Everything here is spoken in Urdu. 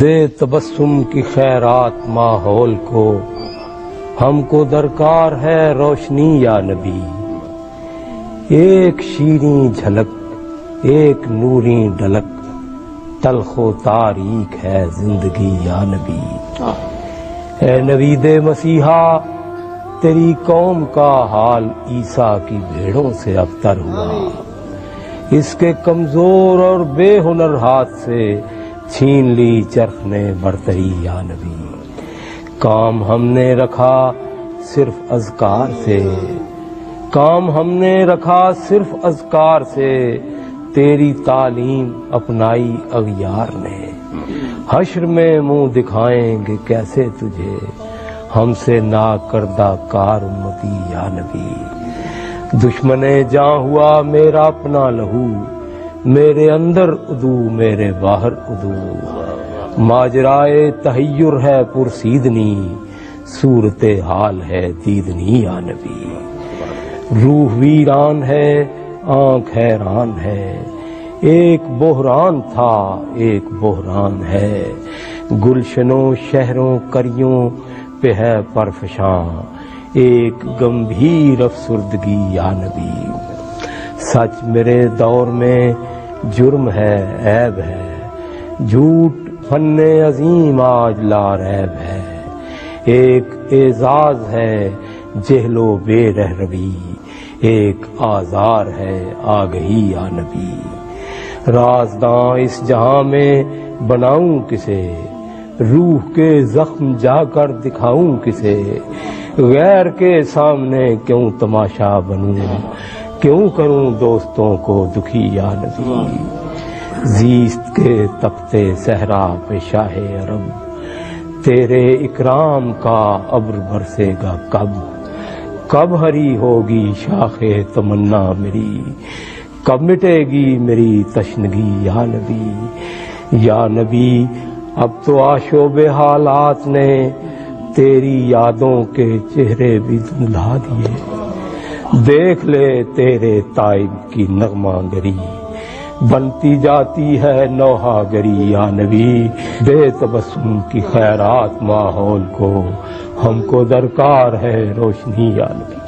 دے تبسم کی خیرات ماحول کو، ہم کو درکار ہے روشنی یا نبی۔ ایک شیریں جھلک، ایک نوری ڈلک، تلخ و تاریک ہے زندگی یا نبی۔ اے نوید مسیحا، تیری قوم کا حال عیسیٰ کی بھیڑوں سے ابتر ہوا۔ اس کے کمزور اور بے ہنر ہاتھ سے چھین لی چرخ نے برتری یا نبی۔ کام ہم نے رکھا صرف اذکار سے، کام ہم نے رکھا صرف اذکار سے، تیری تعلیم اپنائی اغیار نے۔ حشر میں منہ دکھائیں گے کیسے تجھے، ہم سے نا کردہ کار امتی یا نبی۔ دشمن جاں ہوا میرا اپنا لہو، میرے اندر ادو میرے باہر ادو۔ ماجرائے تحیر ہے پرسیدنی، صورت حال ہے دیدنی یا نبی۔ روح ویران ہے، آنکھ حیران ہے، ایک بحران تھا ایک بحران ہے۔ گلشنوں شہروں کریوں پہ ہے پرفشاں، ایک گمبھیر افسردگی یا نبی۔ سچ میرے دور میں جرم ہے عیب ہے، جھوٹ فن عظیم آج لا ریب ہے۔ ایک اعزاز ہے جہل و بے رہروی، ایک آزار ہے آگہی یا نبی۔ رازداں اس جہاں میں بناؤں کسے، روح کے زخم جا کر دکھاؤں کسے۔ غیر کے سامنے کیوں تماشا بنوں، کیوں کروں دوستوں کو دکھی یا نبی۔ زیست کے تپتے صحرا پہ شاہ عرب، تیرے اکرام کا ابر برسے گا کب؟ کب ہری ہوگی شاخ تمنا میری، کب مٹے گی میری تشنگی یا نبی۔ یا نبی اب تو آشوب حالات نے تیری یادوں کے چہرے بھی دھندلا دیے۔ دیکھ لے تیرے تائب کی نغمہ گری، بنتی جاتی ہے نوحہ گری یا نبی۔ بے تبسم کی خیرات ماحول کو، ہم کو درکار ہے روشنی یا نبی۔